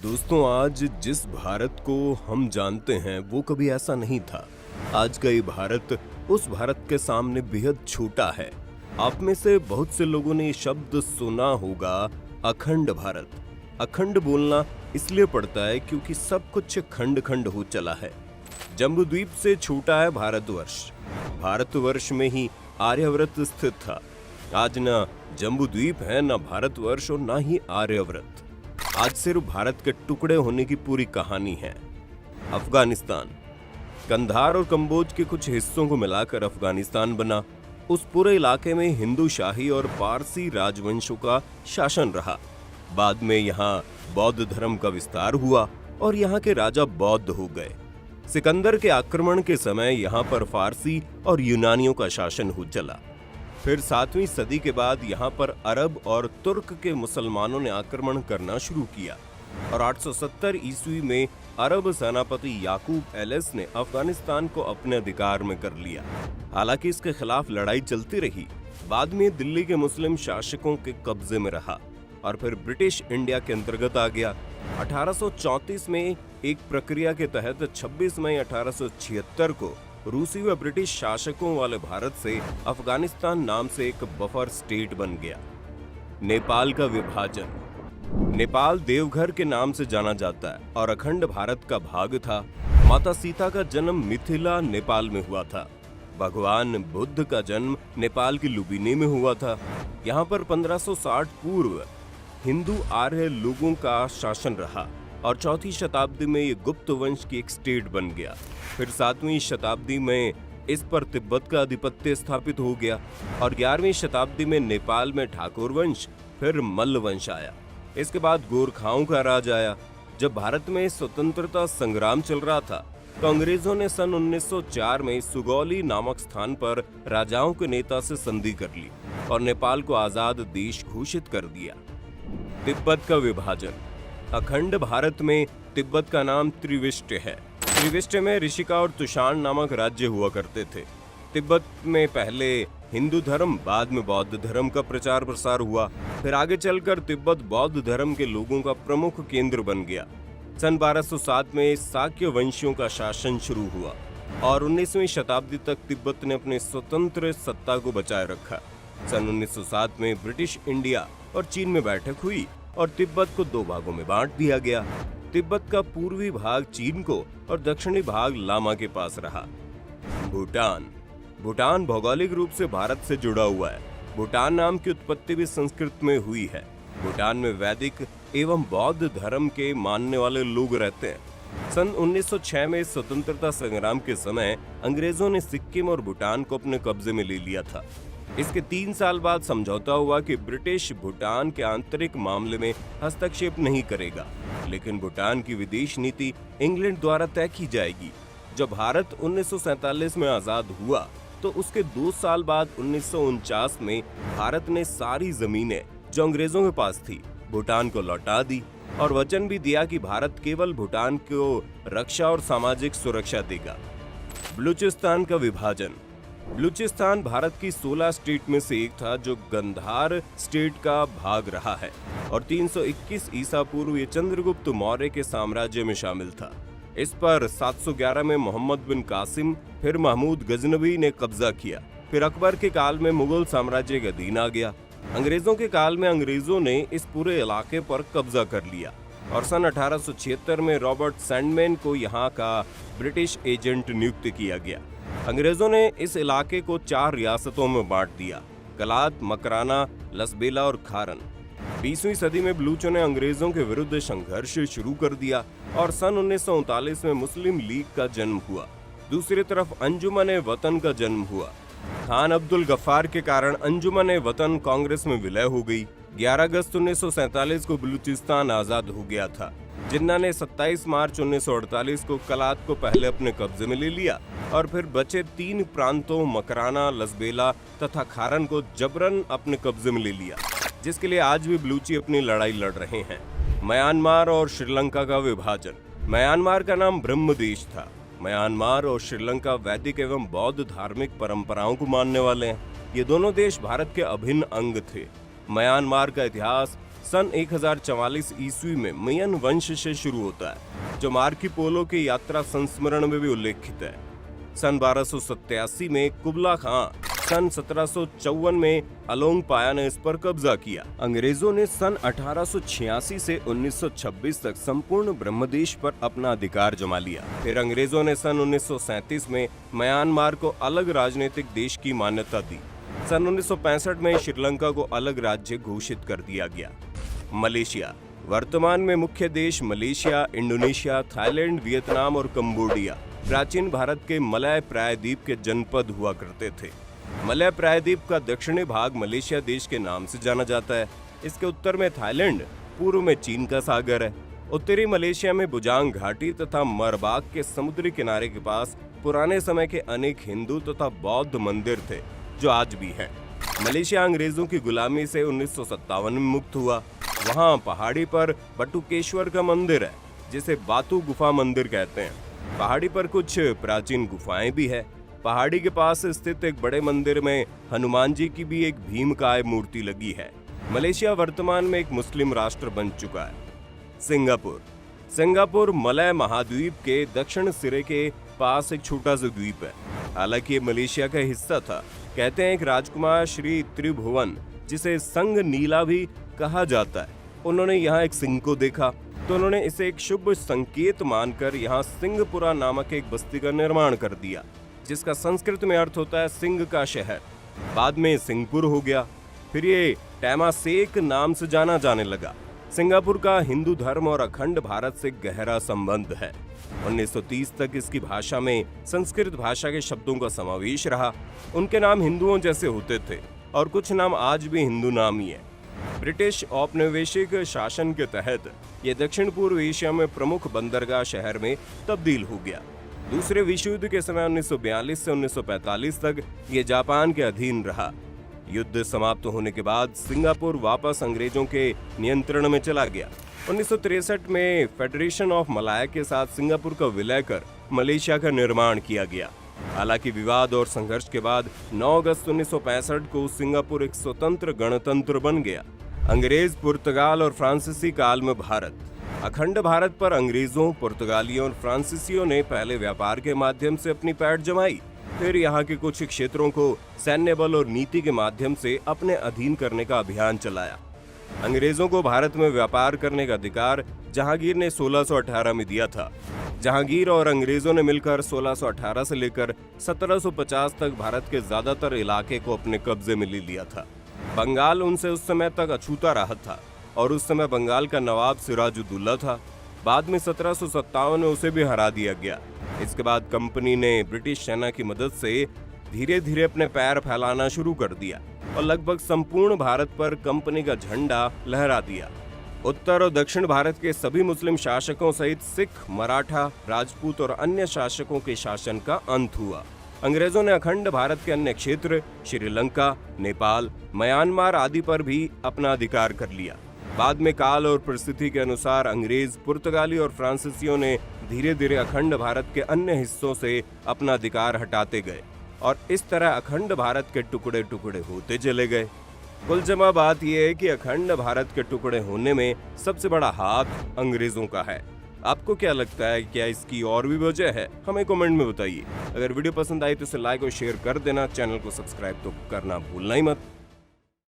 दोस्तों, आज जिस भारत को हम जानते हैं वो कभी ऐसा नहीं था। आज का ये भारत उस भारत के सामने बेहद छोटा है। आप में से बहुत से लोगों ने ये शब्द सुना होगा, अखंड भारत। अखंड बोलना इसलिए पड़ता है क्योंकि सब कुछ खंड खंड हो चला है। जम्बूद्वीप से छोटा है भारतवर्ष। भारतवर्ष में ही आर्यव्रत स्थित था। आज ना जम्बूद्वीप है, ना भारतवर्ष और ना ही आर्यव्रत। आज सिर्फ भारत के टुकड़े होने की पूरी कहानी है। अफगानिस्तान, कंधार और कंबोज के कुछ हिस्सों को मिलाकर अफगानिस्तान बना। उस पूरे इलाके में हिंदू शाही और पारसी राजवंशों का शासन रहा। बाद में यहाँ बौद्ध धर्म का विस्तार हुआ और यहाँ के राजा बौद्ध हो गए। सिकंदर के आक्रमण के समय यहाँ पर फारसी और यूनानियों का शासन हो चला। फिर 7वीं सदी के बाद यहाँ पर अरब और तुर्क के मुसलमानों ने आक्रमण करना शुरू किया और 870 ईस्वी में अरब सेनापति याकूब एलिस ने अफगानिस्तान को अपने अधिकार में कर लिया। हालांकि इसके खिलाफ लड़ाई चलती रही। बाद में दिल्ली के मुस्लिम शासकों के कब्जे में रहा और फिर ब्रिटिश इंडिया के अंतर्गत आ गया। 1834 में एक प्रक्रिया के तहत 26 मई 1876 को रूसी व ब्रिटिश शासकों वाले भारत से अफगानिस्तान नाम से एक बफर स्टेट बन गया। नेपाल का विभाजन। नेपाल देवघर के नाम से जाना जाता है और अखंड भारत का भाग था। माता सीता का जन्म मिथिला नेपाल में हुआ था। भगवान बुद्ध का जन्म नेपाल की लुम्बिनी में हुआ था। यहाँ पर 1560 पूर्व हिंदू आर्य लोगों का शासन रहा और 4वीं शताब्दी में ये गुप्त वंश की एक स्टेट बन गया। फिर 7वीं शताब्दी में इस पर तिब्बत का आधिपत्य स्थापित हो गया और 11वीं शताब्दी में नेपाल में ठाकुर वंश, फिर मल्ल वंश आया। इसके बाद गोरखाओं का राज आया। जब भारत में स्वतंत्रता संग्राम चल रहा था तो अंग्रेजों ने सन 1904 में सुगौली नामक स्थान पर राजाओं के नेता से संधि कर ली और नेपाल को आजाद देश घोषित कर दिया। तिब्बत का विभाजन। अखंड भारत में तिब्बत का नाम त्रिविष्ट है। त्रिविष्ट में ऋषिका और तुषाण नामक राज्य हुआ करते थे। तिब्बत में पहले हिंदू धर्म, बाद में बौद्ध धर्म का प्रचार प्रसार हुआ। फिर आगे चलकर तिब्बत बौद्ध धर्म के लोगों का प्रमुख केंद्र बन गया। सन 1207 में शाक्य वंशियों का शासन शुरू हुआ और 19वीं शताब्दी तक तिब्बत ने अपने स्वतंत्र सत्ता को बचाए रखा। सन 1907 में ब्रिटिश इंडिया और चीन में बैठक हुई और तिब्बत को 2 भागों में बांट दिया गया। तिब्बत का पूर्वी भाग चीन को और दक्षिणी भाग लामा के पास रहा। भूटान। भूटान भौगोलिक रूप से भारत से जुड़ा हुआ है। भूटान नाम की उत्पत्ति भी संस्कृत में हुई है। भूटान में वैदिक एवं बौद्ध धर्म के मानने वाले लोग रहते हैं। सन 1906 में स्वतंत्रता संग्राम के समय अंग्रेजों ने सिक्किम और भूटान को अपने कब्जे में ले लिया था। इसके 3 साल बाद समझौता हुआ कि ब्रिटिश भूटान के आंतरिक मामले में हस्तक्षेप नहीं करेगा, लेकिन भूटान की विदेश नीति इंग्लैंड द्वारा तय की जाएगी। जब भारत 1947 में आजाद हुआ तो उसके 2 साल बाद 1949 में भारत ने सारी जमीनें जो अंग्रेजों के पास थी भूटान को लौटा दी और वचन भी दिया कि भारत केवल भूटान को रक्षा और सामाजिक सुरक्षा देगा। बलूचिस्तान का विभाजन। बलूचिस्तान भारत की 16 स्टेट में से एक था जो गंधार स्टेट का भाग रहा है और 321 ईसा पूर्व ये चंद्रगुप्त मौर्य के साम्राज्य में शामिल था। इस पर 711 में मोहम्मद बिन कासिम, फिर महमूद गजनवी ने कब्जा किया। फिर अकबर के काल में मुगल साम्राज्य के अधीन आ गया। अंग्रेजों के काल में अंग्रेजों ने इस पूरे इलाके पर कब्जा कर लिया और सन 1876 में रॉबर्ट सैंडमैन को यहाँ का ब्रिटिश एजेंट नियुक्त किया गया। अंग्रेजों ने इस इलाके को 4 रियासतों में बांट दिया, कलात, मकराना, लसबेला और खारन। 20वीं सदी में बलूचों ने अंग्रेजों के विरुद्ध संघर्ष शुरू कर दिया और सन 1939 में मुस्लिम लीग का जन्म हुआ। दूसरी तरफ अंजुमन वतन का जन्म हुआ। खान अब्दुल गफ्फार के कारण अंजुमन वतन कांग्रेस में विलय हो गई। 11 अगस्त 1947 को बलूचिस्तान आजाद हो गया था। जिन्ना ने 27 मार्च 1948 को कलात को पहले अपने कब्जे में ले लिया और फिर बचे 3 प्रांतों मकराना, लसबेला तथा खारन को जबरन अपने कब्जे में ले लिया, जिसके लिए आज भी बलूची अपनी लड़ाई लड़ रहे हैं। म्यांमार और श्रीलंका का विभाजन। म्यांमार का नाम ब्रह्म देश था। म्यांमार और श्रीलंका वैदिक एवं बौद्ध धार्मिक परंपराओं को मानने वाले हैं। ये दोनों देश भारत के अभिन्न अंग थे। म्यांमार का इतिहास सन 1044 ईस्वी में मयन वंश से शुरू होता है, जो मार्को पोलो के यात्रा संस्मरण में भी उल्लेखित है। सन 1287 में कुबला खां, सन 1754 में अलोंग पाया ने इस पर कब्जा किया। अंग्रेजों ने सन 1886 से 1926 तक संपूर्ण ब्रह्मदेश पर अपना अधिकार जमा लिया। फिर अंग्रेजों ने सन 1937 में म्यांमार को अलग राजनीतिक देश की मान्यता दी। सन 1965 में श्रीलंका को अलग राज्य घोषित कर दिया गया। मलेशिया वर्तमान में मुख्य देश मलेशिया, इंडोनेशिया, थाईलैंड, वियतनाम और कंबोडिया प्राचीन भारत के मलय प्रायद्वीप के जनपद हुआ करते थे। मलय प्रायद्वीप का दक्षिणी भाग मलेशिया देश के नाम से जाना जाता है। इसके उत्तर में थाईलैंड, पूर्व में चीन का सागर है। उत्तरी मलेशिया में बुजांग घाटी तथा मरबाक के समुद्री किनारे के पास पुराने समय के अनेक हिंदू तथा बौद्ध मंदिर थे, जो आज भी हैं। मलेशिया अंग्रेजों की गुलामी से 1957 में मुक्त हुआ। वहाँ पहाड़ी पर बटुकेश्वर का मंदिर है, जिसे बातू गुफा मंदिर कहते हैं। पहाड़ी पर कुछ प्राचीन गुफाएं भी है। पहाड़ी के पास स्थित एक बड़े मंदिर में हनुमान जी की भी एक भीमकाय मूर्ति लगी है। मलेशिया वर्तमान में एक मुस्लिम राष्ट्र बन चुका है। सिंगापुर मलय महाद्वीप के दक्षिण सिरे के पास एक छोटा सा द्वीप है। हालांकि ये मलेशिया का हिस्सा था। कहते हैं एक राजकुमार श्री त्रिभुवन, जिसे संग नीला भी कहा जाता है, उन्होंने यहाँ एक सिंह को देखा, तो उन्होंने इसे एक शुभ संकेत मानकर यहाँ सिंहपुरा नामक एक बस्ती का निर्माण कर दिया, जिसका संस्कृत में अर्थ होता है सिंह का शहर। बाद में सिंहपुर हो गया। फिर ये टेमासेक नाम से जाना जाने लगा। सिंगापुर का हिंदू धर्म और अखंड भारत से गहरा संबंध है। 1930 तक इसकी भाषा में संस्कृत भाषा के शब्दों का समावेश रहा। उनके नाम हिंदुओं जैसे होते थे और कुछ नाम आज भी हिंदू नाम ही है। ब्रिटिश औपनिवेशिक शासन के तहत ये दक्षिण पूर्व एशिया में प्रमुख बंदरगाह शहर में तब्दील हो गया। दूसरे विश्व युद्ध के समय 1942 से 1945 तक ये जापान के अधीन रहा। युद्ध समाप्त होने के बाद सिंगापुर वापस अंग्रेजों के नियंत्रण में चला गया। 1963 में फेडरेशन ऑफ मलाया के साथ सिंगापुर का विलय कर मलेशिया का निर्माण किया गया। हालांकि विवाद और संघर्ष के बाद 9 अगस्त 1965 को सिंगापुर एक स्वतंत्र गणतंत्र बन गया। अंग्रेज, पुर्तगाल और फ्रांसीसी काल में भारत। अखंड भारत पर अंग्रेजों, पुर्तगालियों और फ्रांसीसियों ने पहले व्यापार के माध्यम से अपनी पैठ जमाई, फिर यहाँ के कुछ क्षेत्रों को सैन्य बल और नीति के माध्यम से अपने अधीन करने का अभियान चलाया। अंग्रेजों को भारत में व्यापार करने का अधिकार जहांगीर ने 1618 में दिया था। जहांगीर और अंग्रेजों ने मिलकर 1618 से लेकर 1750 तक भारत के ज्यादातर इलाके को अपने कब्जे में ले लिया था। बंगाल उनसे उस समय तक अछूता रहा था और उस समय बंगाल का नवाब सिराजुद्दौला था। बाद में 1757 में उसे भी हरा दिया गया। इसके बाद कंपनी ने ब्रिटिश सेना की मदद से धीरे धीरे अपने पैर फैलाना शुरू कर दिया और लगभग संपूर्ण भारत पर कंपनी का झंडा लहरा दिया। उत्तर और दक्षिण भारत के सभी मुस्लिम शासकों सहित सिख, मराठा, राजपूत और अन्य शासकों के शासन का अंत हुआ। अंग्रेजों ने अखंड भारत के अन्य क्षेत्र श्रीलंका, नेपाल, म्यांमार आदि पर भी अपना अधिकार कर लिया। बाद में काल और परिस्थिति के अनुसार अंग्रेज, पुर्तगाली और फ्रांसीसियों ने धीरे धीरे अखंड भारत के अन्य हिस्सों से अपना अधिकार हटाते गए और इस तरह अखंड भारत के टुकड़े टुकड़े होते चले गए। कुल जमा बात यह है कि अखंड भारत के टुकड़े होने में सबसे बड़ा हाथ अंग्रेजों का है। आपको क्या लगता है, क्या इसकी और भी वजह है? हमें कमेंट में बताइए। अगर वीडियो पसंद आई तो इसे लाइक और शेयर कर देना। चैनल को सब्सक्राइब तो करना भूलना ही मत।